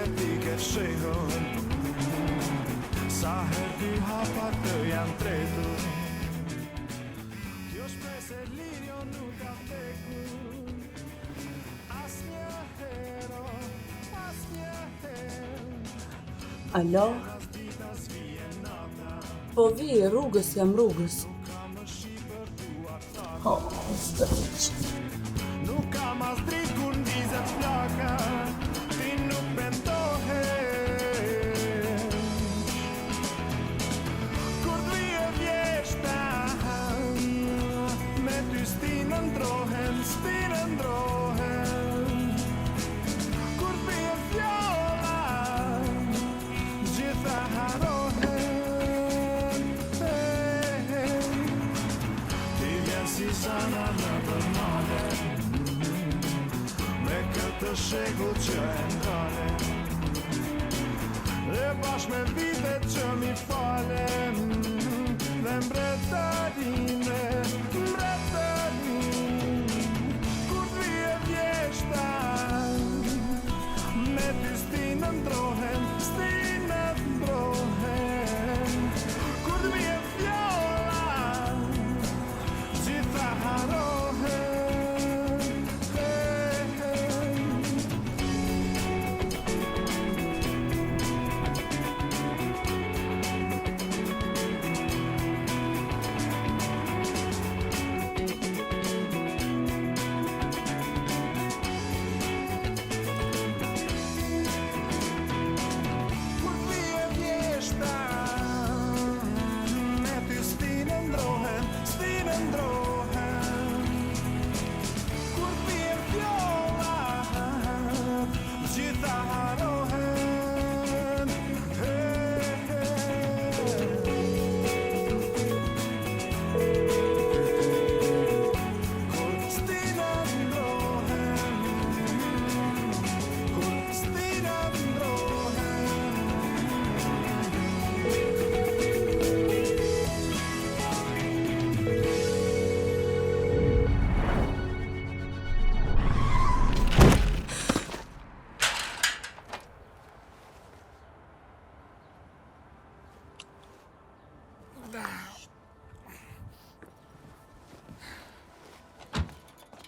herë ti ke fshehur, sa herë dy hapa të janë tretur. Kjo shpresë e lirio nuk ka vdekur, asnjëherë. Alo? Po vi, rrugës jam rrugës. Së Nuk kam as dritë kur ndizet flaka, ti nuk mendohesh. Kur të vije vjeshta, me ty sti ndrohen. Kur të vije fjolla, gjitha harohen. Ti vjen si sana në përmale, me këtë shekull që e ndale, dhe bashkë me vitet që mi fale, dhe mbretërime, kur të vije vjeshta, me ty sti ndrohen, kur të vije fjolla, gjitha harohen.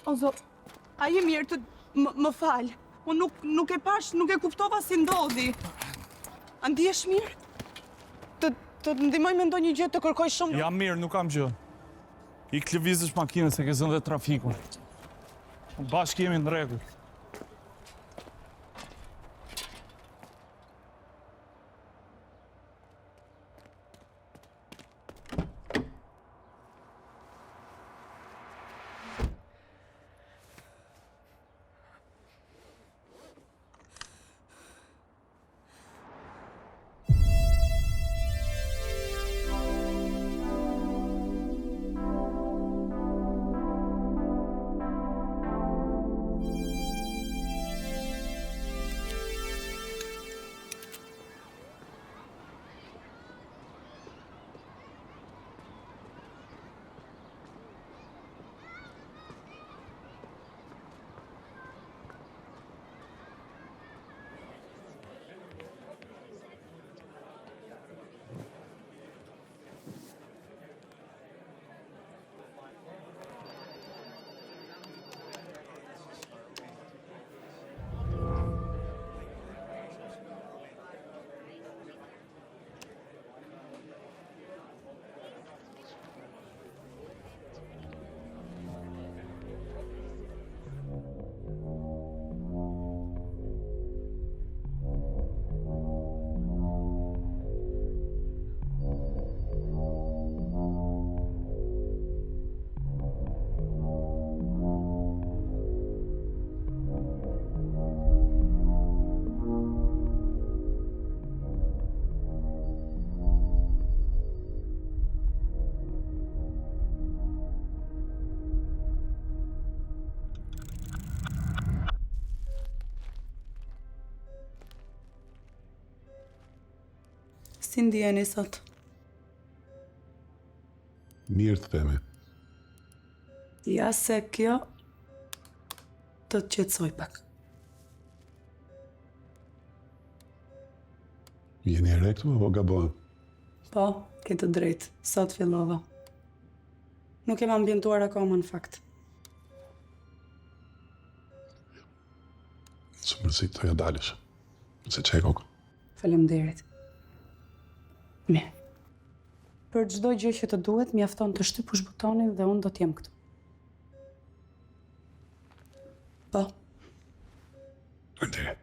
O zot, a je mirë të më falë. Unë nuk e pash, nuk e kuptova si ndodhi. A ndihesh mirë? Të ndihmoj me ndonjë gjë, të kërkoj shumë. Jam mirë, nuk kam gjë. I lëvizësh makinën se ke zënë dhe trafikun. Bashkë jemi në rregull. Si ndjeni sot? Mirë të theme. Ja se kjo të qetësoj pak. Jeni e re këtu apo gabon? Po, ke të drejtë, sot fillova. Nuk jem ambientuar akoma në fakt. Së mërësit të ja dalësh. Se qaj kokën. Faleminderit. Mirë. Për çdo gjë që të duhet, mjafton të shtypush butonin dhe unë do t'jem këtu. Po. Faleminderit.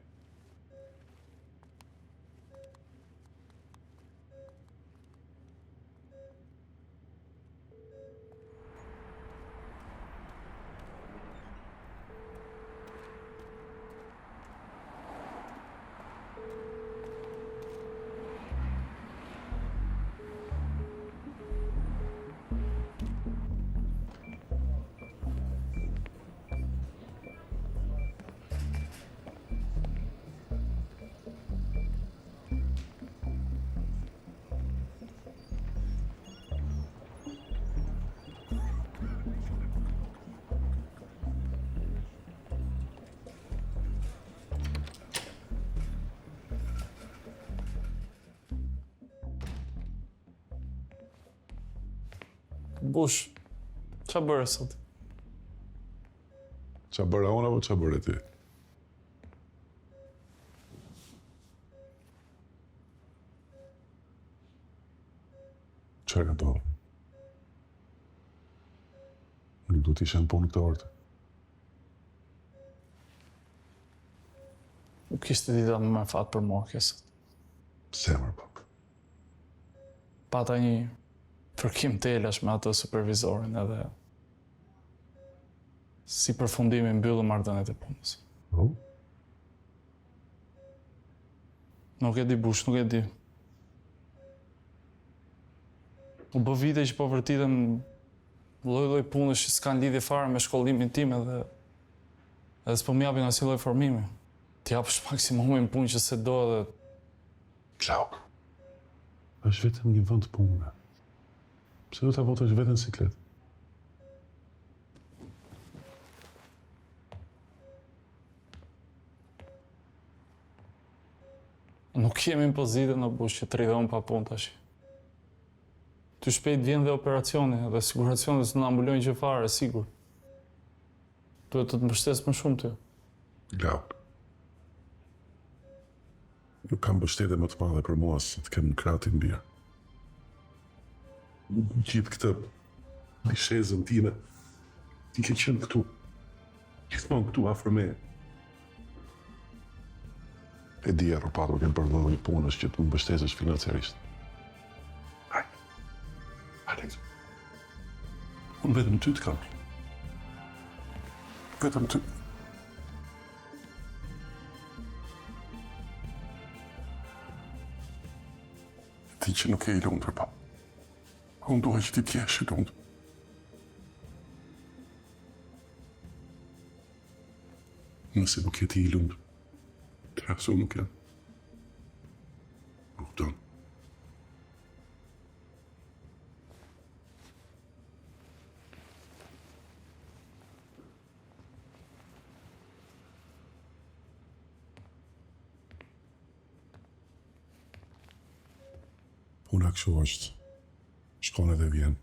Bush, qa bërë sot? Qa bëra unë apo qa bërë ti? Qa ka to? Nuk du t'i shenë punë këtë orte. Nuk kishte dita më fatë për mua kjo sot. Pse mërë pak? Pata një përkim telash me atë supervizorin edhe si përfundimi mbyllë marrëdhëniet e punës. Oh? Nuk e di Bush, nuk e di. U bë vite që po vërtitëm lloj-lloj punësh që s'kan lidhje fare me shkollimin tim edhe s'po m'japin asnjë lloj formimi. T'japësh maksimumin punë që se do edhe Klauk. Është vetëm një vend pune. Pse do ta votosh vetën siklet? nuk kemi në pozitë në Bush që të rridhon pa punë tash. Ty shpejt vjen dhe operacioni dhe siguracioni s'na mbulojnë gjë fare, sigur. Duhet të të mbështes më shumë ty. Glauk. Nuk kam mbështetje më të madhe për mua se të kem në kratin birë. Gjithë këtë bishezën time, ti ke qenë këtu. Gjithmonë këtu afër meje. E di e rëpatur kem për dhëllë i punës që të më mbështesesh financiarisht. Hajde. Alex. Unë vetëm ty të kam. Vetëm ty. Ti që nuk e i lumtur, pa. Unë duhet që ti t'jesh i lumtur. Nëse nuk je ti i lumtur, të rasu nuk jam. Nuk tonë. Puna kështu është, shkon edhe vjen.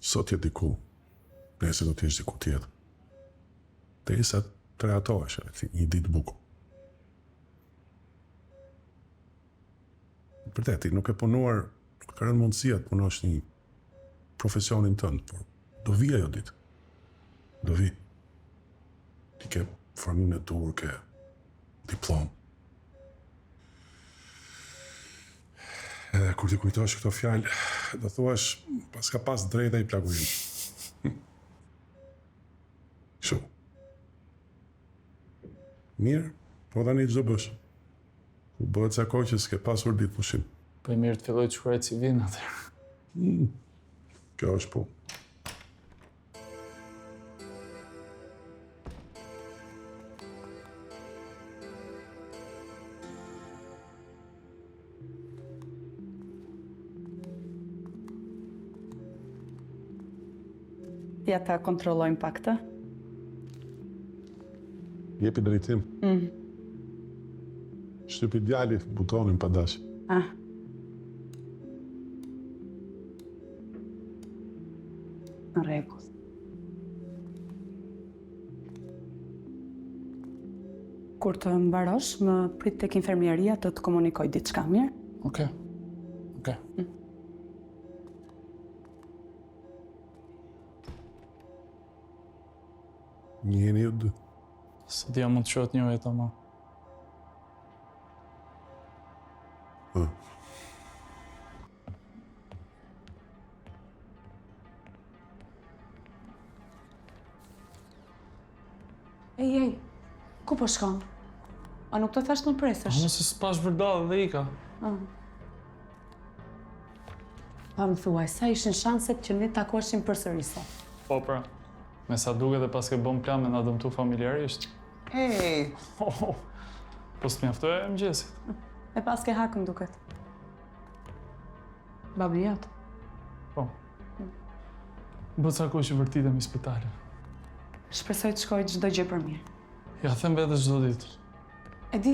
Sot je diku, nese do t'jesh diku tjetër. Derisa të reatohesh, një ditë bukur. Vërtet, ti nuk e punuar, nuk ka rënë mundësia të punosh një profesionin tënd, por do vi ajo ditë. Do vi. Ti ke formimin e dur, ke diplomë. Edhe kur ti kujtosh këto fjalë, do thuash, pas ka pas drejta i plagurim. Kështu. Mirë, po tani çdo bësh. U bëhet sa kohë që s'ke pasur ditë pushim. Po i mirë të filloj të shkruaj CV-n atëherë. Kjo është po. Ja ta kontrollojmë pak të. Jepi drejtim. Shtypi djali butonin pa dash. Ah. Në rregull. Kur të mbarosh, më prit tek infermieria të komunikoj diçka, mirë? Okej. Okej. Njeni ju dy. Se dia mund të shohet një vetë ama. Ej, ku po shkon? A nuk të thash në presësh? Unë se s'pash vërdallë dhe ika. Pa më thuaj, sa ishin shanset që ne takoheshim përsëri sot? Po pra, me sa duke dhe pas ke bëm plan me na dëmtu familjarisht. Hey, Po s'mjaftoj e mëgjesit. E pas ke hakëm duket. Babi jot. Po. Bë ca kohë që vërtitemi në spitale. Shpresoj të shkoj çdo gjë për mirë. Ja them vetë çdo ditë. E di,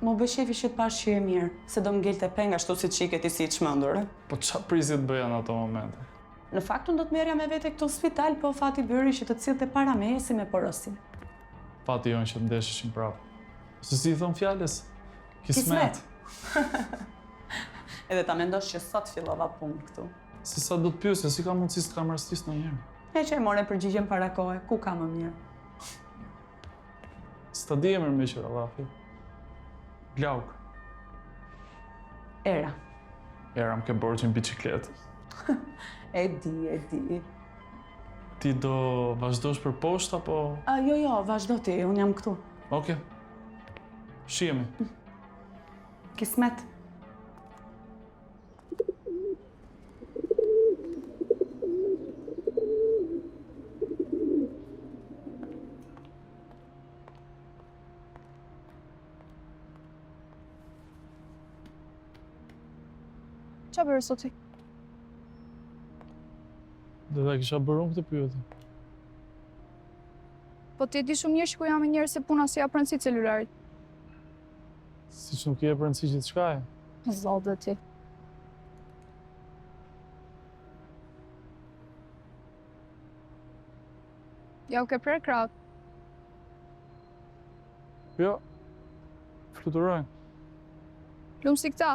më bë shefi që të pash që e mirë, se do më ngelte penga ashtu si qiket i si të çmendur. Po qa prisi të bëja në ato momente? Në fakt unë do të merrja me vete këtu në spital, po fati bëri që të cillte para meje si me porosin. Fati jonë që ndeshëshim prapë. Se si i thon fjalës? Kismet. Edhe ta mendosh që sot fillova punë këtu. Se sa do të pyesë, si ka mundësi të kam rastis në njërë? E që e more përgjigjen para kohë, ku ka më mirë? S'ta di emër me qëra, Lafi. Glauk. Era. Era më ke borgjën bicikletë. E di. Ti do vazhdosh për poshtë, apo... Jo, vazhdo ti, unë jam këtu. Oke. Shihemi. Kismet. Qa bërë soti? Dhe da kisha bërë unë këtë pyetje. Po ti e di shumë mirë që ku jam e njerë se puna si japë rëndësi celularit. Si që nuk je për rëndësi që të shkaje. Zallë dhe ti. Ja u ke prerë kraut. Jo. Fluturojnë. Lumë si këta.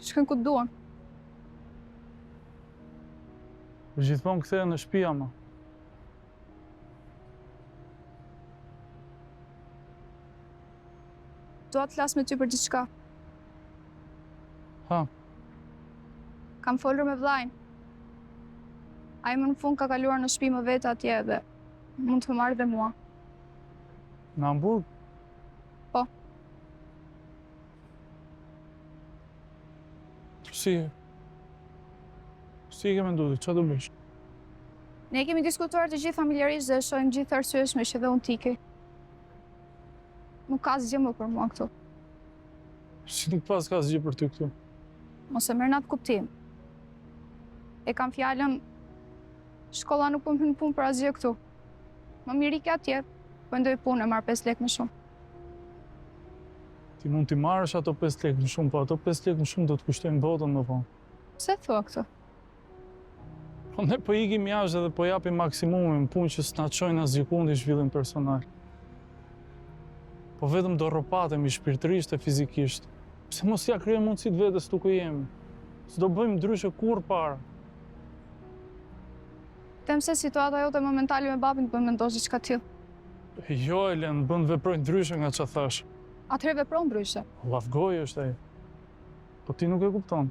Shkën ku të duan. Gjithmonë kthehen në shtëpi ama. Dua të flas me ty për diçka. Ha, Kam folur me vllajin. Ai më në fund ka kaluar në shtëpi më vetë atje dhe mund të më marrë dhe mua. në Hamburg? Po. Si ke menduar, çfarë do bësh? Ne kemi diskutuar të gjithë familjarisht dhe shohim gjithë arsyeshme që dhe unë tiki. Nuk ka asgjë më për mua këtu. Si nuk pas ka asgjë për ty këtu? Mos e merr në atë kuptim. E kam fjalën, shkolla nuk po më hyn punë për asgjë këtu. Më mirë ikë atje, po ndoj punë e marr 5 lekë më shumë. Ti mund t'i marrësh ato 5 lekë më shumë, po ato 5 lekë më shumë do të kushtojnë botën më vonë. Pse thua këtë? Po ne po ikim jashtë edhe po japim maksimumin punë që s'na çojnë asgjë kundi zhvillim personal. Po vetëm do rropatemi shpirtërisht e fizikisht. Pse mos ja krijojmë mundësitë vetes tu ku jemi? S'do bëjmë ndryshe kurrë para. Them se situata jote momentale me babin të bën mendosh diçka tillë. Jo, Elen, bën veproj ndryshe nga çfarë thash. Atëherë vepro ndryshe. Llafgoj është ai. Po ti nuk e kupton.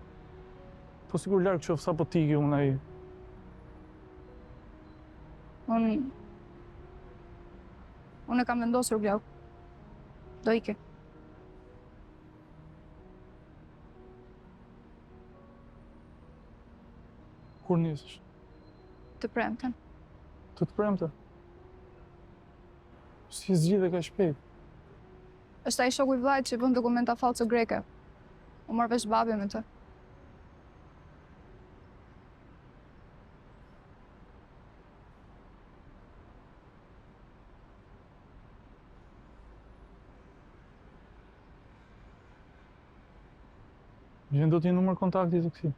Po sigur larg qof sa po tiki unë ai. Unë e kam vendosur Glauk. Do ike. Kur nisesh? Të premten. Të premte. Si zgjidhe ka shpejt? Është ai shoku i vllajt që bën dokumenta falso greke. U mor vesh babi me të. Gjen do t'i numër kontakti të këtij.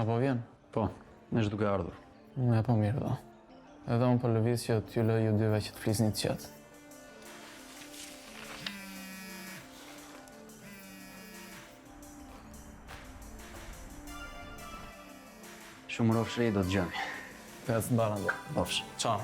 Apo vjen? Po, është duke ardhur. E po mirë do. Edhe unë po lëviz që t'ju lë ju dyve që të flisni të qetë. Shumë rofsh do të gjemi. Pes të baran do. Rofsh. Ciao.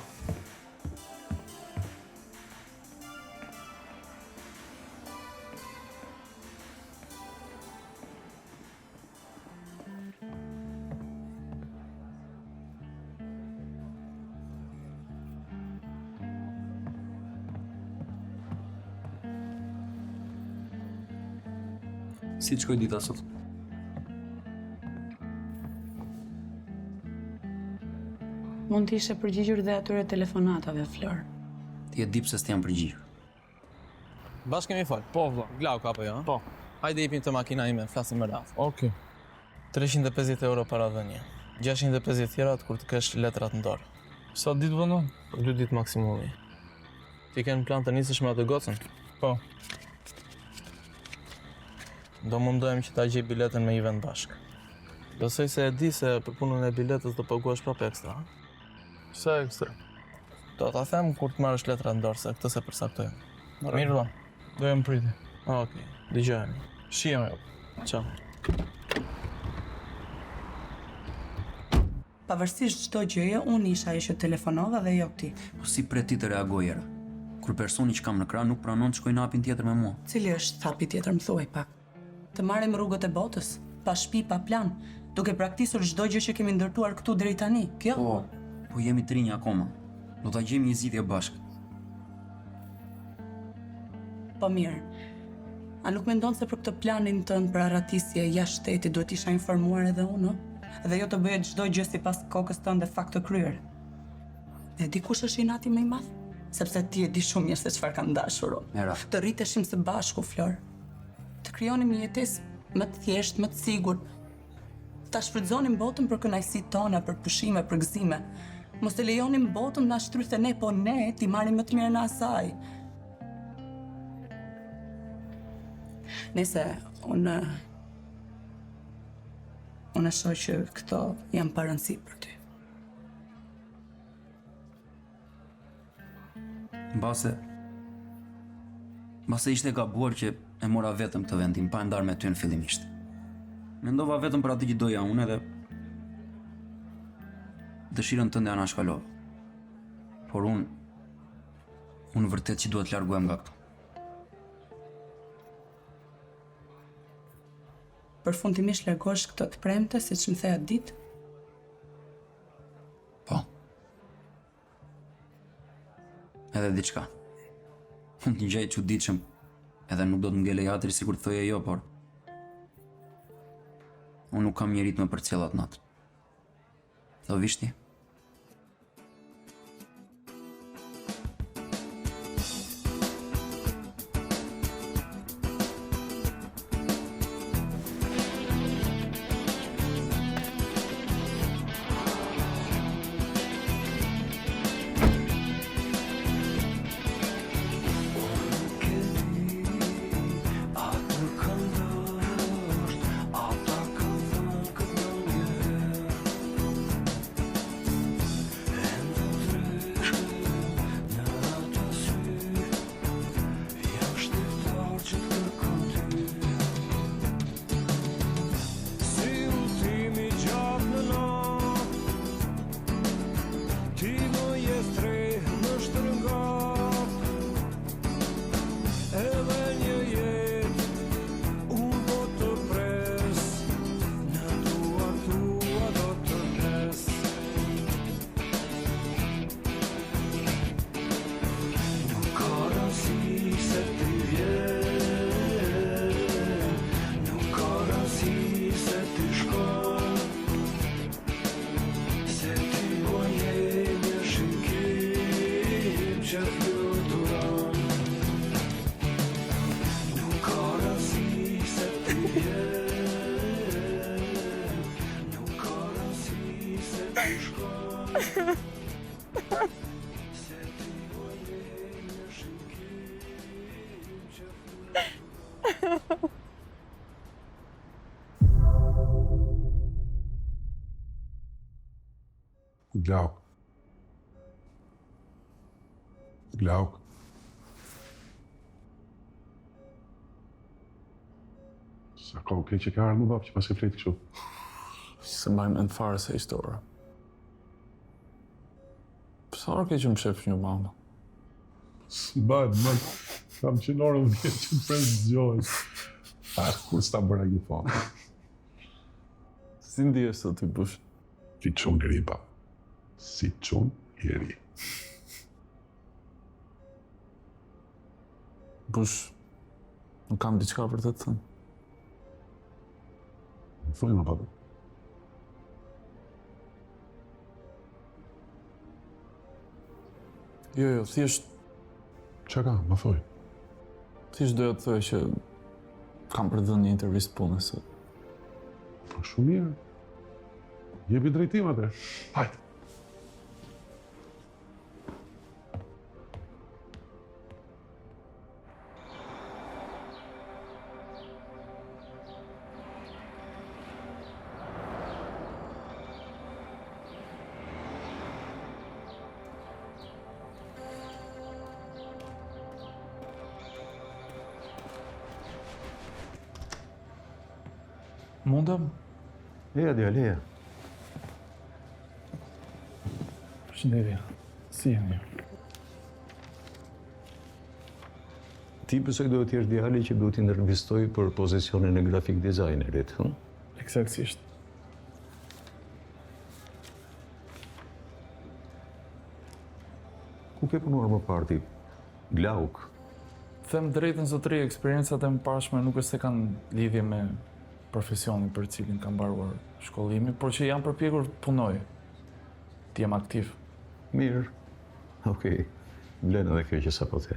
Si të shkoj dita sot? Mund të ishe përgjigjur dhe atyre telefonatave, Flor. Ti e di pse s'ti jam përgjigjur. Bashkë kemi fol. Po, vëlla. Glauka apo jo? Po. Hajde ipim të makina ime, flasim më radh. Okej. 350 euro para dhënie. 650 tjerat kur të kesh letrat në dorë. Sa ditë vëndon? Për 2 ditë maksimumi. Ti kanë plan të nisësh me atë gocën? Po. Do mundohem që ta gjej biletën me i vend bashk. Besoj se e di se për punën e biletës do paguash prap ekstra. Sa ekstra? Do ta them kur të marrësh letrat në dorë, se këtë se përcaktojmë. Mirë vëlla. Do jem priti. Okej, dëgjojmë. Shihem jo. Ciao. Pavarësisht çdo gjëje, unë isha ajo që telefonova dhe jo ti. Po si pret ti të reagoj era? Kur personi që kam në krah nuk pranon të shkoj në hapin tjetër me mua. Cili është thapi tjetër, më thuaj pak. Të marrim rrugët e botës, pa shtëpi, pa plan, duke praktisur çdo gjë që kemi ndërtuar këtu deri tani. Kjo? Po jemi të rinj akoma. Do ta gjejmë një zgjidhje bashkë. Po mirë. A nuk mendon se për këtë planin tënd për arratisje jashtë shtetit duhet isha informuar edhe unë, ë? Dhe jo të bëhet çdo gjë sipas kokës tënde fakt të kryer. E di kush është inati më i madh? Sepse ti e di shumë mirë se çfarë kam dashur unë. Era. Të rriteshim së bashku, Flor. Të krijonim një jetesë më të thjeshtë, më të sigurt. Ta shfrytëzonim botën për kënaqësitë tona, për pushime, për gëzime. Mos të lejonim botën na shtrydhte ne, po ne ti marrim më të mirën e asaj. Nëse unë shoh që këto janë pa rëndësi për ty. Mbase ishte gabuar që e mora vetëm të vendin, pa e ndarë me ty në fillimisht. Mendova vetëm për atë që doja unë edhe dëshirën tënde anashkalova. Por unë vërtet që duhet larguem nga këtu. Përfundimisht largosh këto të premte, siç më the atë ditë? Po. Edhe diçka. Një gjë e çuditshëm. Edhe nuk do të ngele jatri sikur të thoje jo, por unë nuk kam një ritme për të cilat natë. Do vish ti? Glauk. Glauk. Sa ka keq që ka ardhur më bab që pas ke flet kështu. Se mbaj mend fare se historia. Sa orë ke që më shef një mama? S'mbaj, kam që në orën 10 që më prez zgjoj. Kur s'ta bëra një fanë. Si ndihesh sot ti bush? Si çun i ri, pa. Si çun i ri. Bush, nuk kam diçka për të thënë. Më thuj më baba. Jo, thjesht Qa ka, më thuj. doja të thoj që kam për të dhënë një intervistë punës. Po shumë mirë. Jepi drejtim atë. Hajde. Mundem? Leja, leja. Përshëndetje. Si jeni? Ti pëse do të jesh djali që do t'i intervistoj për pozicionin e grafik designerit, hë? Eksaktësisht. Ku ke punuar më parti? Glauk. Them drejtën zotëri, eksperiencat e mëparshme nuk është se kanë lidhje me profesionin për cilin kam mbaruar shkollimi, por që jam përpjekur të punoj, të jem aktiv. Mirë. Okej. Vlen edhe kjo që sapo the.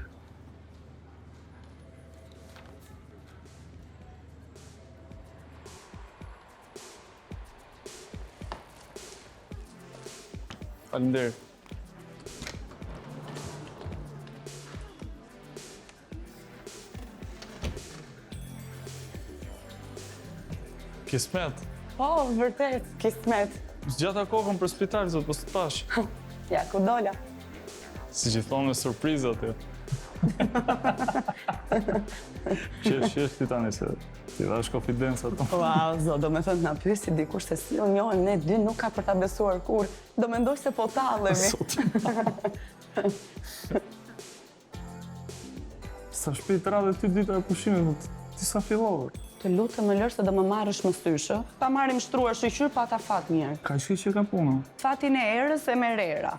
Faleminderit. Kismet. Po, vërtet, kismet. Zgjata kokën për spital, zot, po të pash. Ja, ku dola. Si që thonë me surprizat e. Qesh ti tani se ti dhash konfidencë ato. Wow, zot, do me thënë nga pyesi dikush se si unë njohim ne dy nuk ka për ta besuar kur. Do mendoj se po tallemi. Sa shpejt radhe ty dita e pushimit, ti sa fillove? Të lutem më lër se do më marrësh më styshë. Ta marrim shtruar shqyr pa ta fat mirë. Ka që ka puna. Fatin e erës e merera.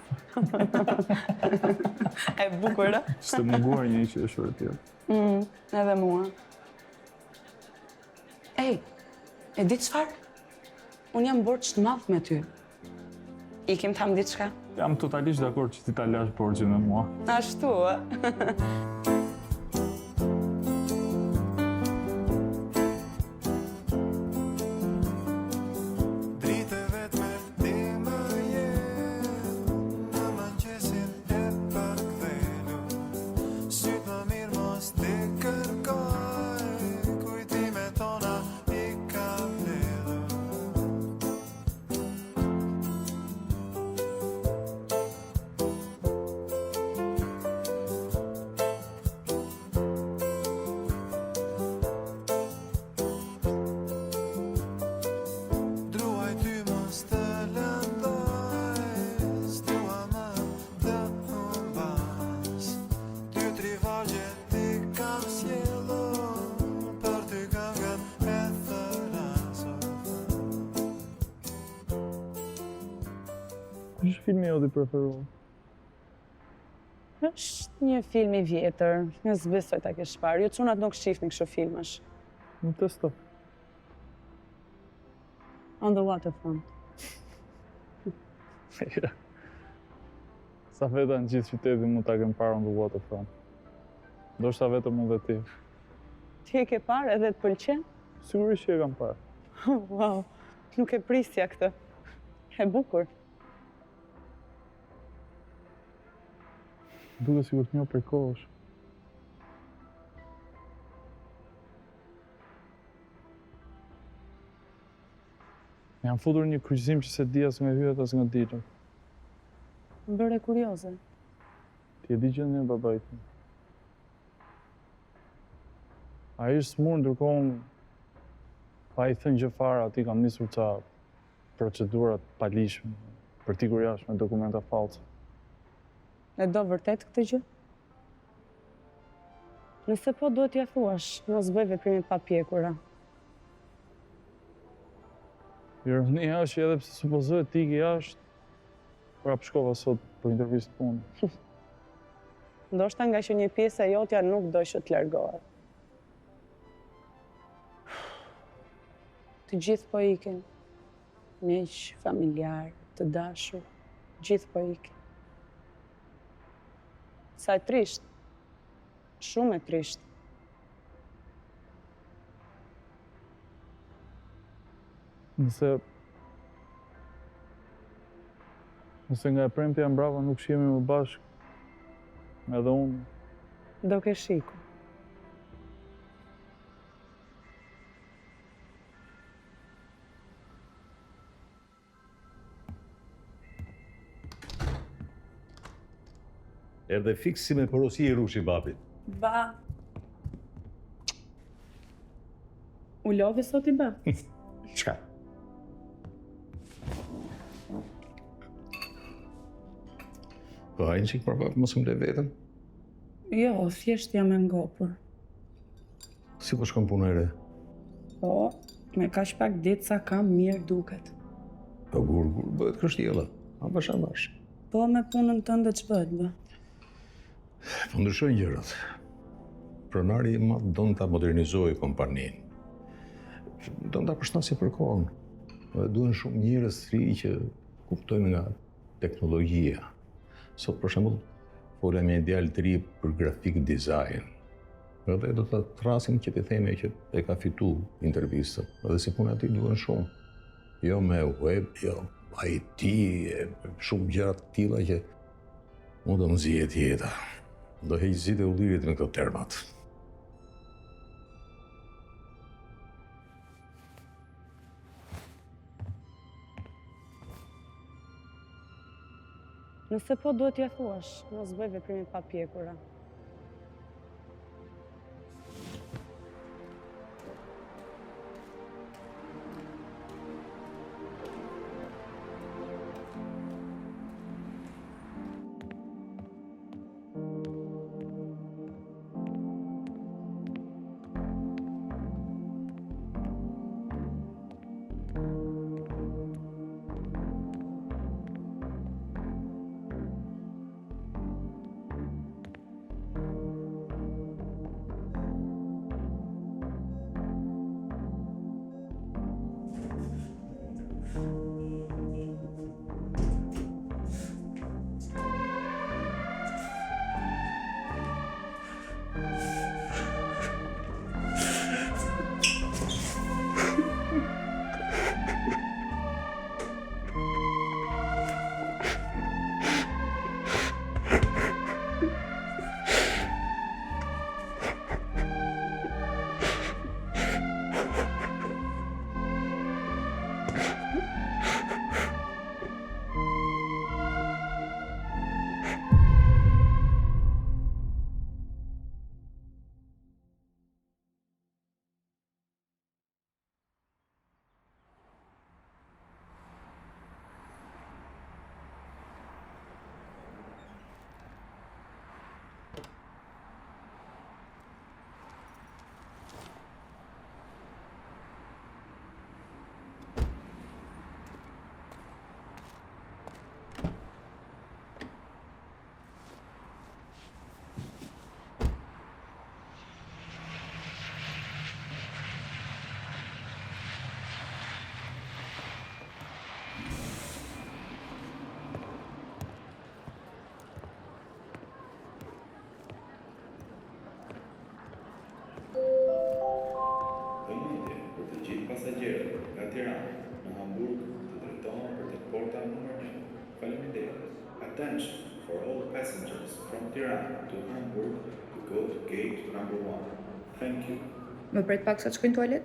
E bukur, ë? S'të munguar një që është vërtet. Edhe mua. Ej, e di çfarë? Unë jam borç të madh me ty. Ikim tham diçka? Jam totalisht dakord që ti ta lash borxhin me mua. Ashtu, ë? Dritë vetme ti më jetë në mëngjesin e përkthelu. Sytë më mirë mos ti kërkoj, kujtime tona i ka mbledhur. Druaj ty mos të lëndoj, s'dua më të humbas. Ty tri vargje ti kam sjellur, për ty këngën e thërasur. Kush është filmi joti preferuar? Është një film i vjetër. Në zbesoj ta kesh parë. Ju çunat nuk shihni kështu filmash. Më testo. On the waterfront. Sa veta në gjithë qytetin mund ta kem parë on the waterfront. Ndoshta vetëm unë dhe ti. Ti e ke parë edhe të pëlqen? Sigurisht që e kam parë. Wow, nuk e prisja këtë. E bukur. Duke sigur të njoh prej kohësh. Jam futur një kryqëzim që se di as nga hyet as nga ditën. Më bëre kurioze. Ti e di që në babait. Ai është smur, ndërkohë pa i thënë gjë fare, ati kam nisur ca procedurat palishme për t'ikur jashtë me dokumenta false. E do vërtet këtë gjë? Nëse po duhet t'ja thuash, mos bëj veprime pa pjekura. Ironia është që edhe pse supozohet ti iki jashtë, prapë shkova sot për intervistë punë. Ndoshta nga që një pjesë e jotja nuk do që të largohet. Të gjithë po ikin. Miq, familjar, të dashur, gjithë po ikin. Sa e trisht. Shumë e trisht. Nëse nga e premtja mbrapa nuk shihemi më bashkë, edhe unë, Do ke shiku. Erdhe fiks si me porosi i rushi babit. Ba. U lodhi sot i ba? Çka? Po hajnë qik për babë, mos më le vetëm. Jo, thjesht jam e ngopur. Si po shkon puna e re? Po, me kaq pak ditë sa kam mirë duket. Po gur, bëhet kështjella. Avash. Po me punën tënde ç'bëhet bë? Po ndryshojnë gjërat. Pronari i madh don ta modernizojë kompaninë. Don ta përshtatësi për kohën. Dhe duhen shumë njerëz të ri që kuptojnë nga teknologjia. Sot për shembull fola me një djalë të ri për grafik design. Edhe do ta thrasim që t'i themi që e ka fitu intervistën. Edhe si puna ti duhen shumë. Jo me web, jo IT, shumë gjëra të tilla që mund të më zihet jeta. Do heq zite u lirit me këto termat. Nëse po duhet t'ja thuash, mos bëj veprime pa pjekura. Pasagjerët nga Tirana në Hamburg të drejtohen për tek porta numër 1. Faleminderit. Attention for all passengers from Tirana to Hamburg to go to gate number 1. Thank you. Më pret pak sa të shkojnë në tualet?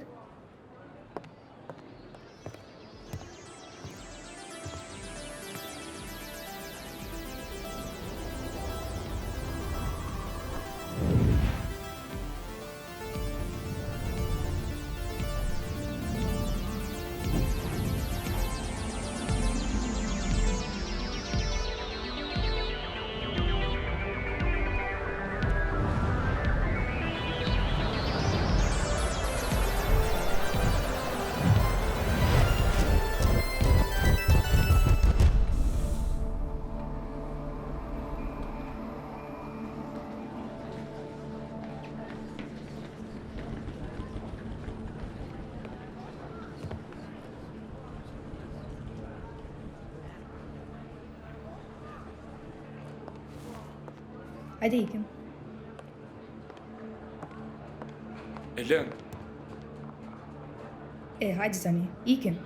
Hajde ikim. Elen, Hajde tani, ikim.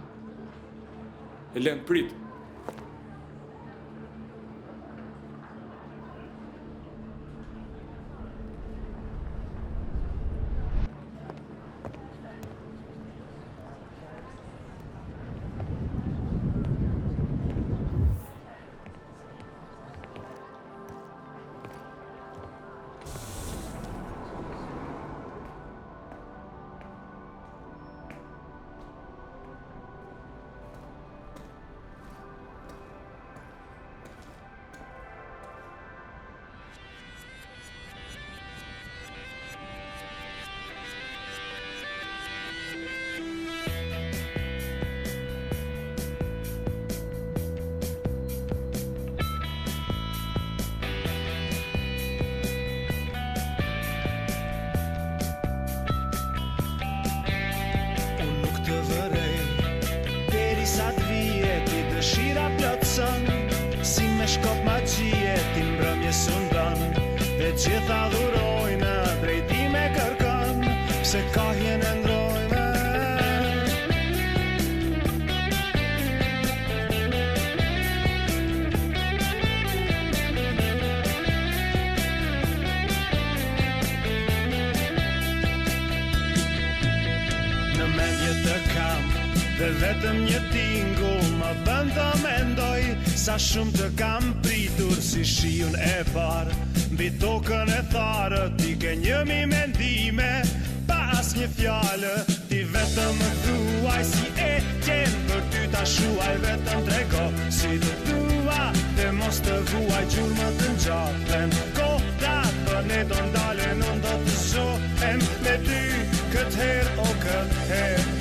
Elen, prit. Si me shkop magjie ti mbrëmje sundan dhe gjitha dhurojnë drejtime kërkon pse kahjen e ndrojnë në mendje të kam dhe vetëm një tingull më bën të mendoj sa shumë të kam pritur si shiun e parë mbi tokën e tharë ti ke njëmi mendime pa asnjë fjalë ti vetëm më thuaj si e qenë për ty ta shuaj vetëm trego si të dua dhe mos të vuaj gjurmë të ngjatën kohrat për ne do ndalen unë do të shohem me ty këtë herë o këtë herë.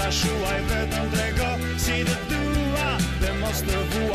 Shuaj vetëm trego si të dua dhe mos të vuaj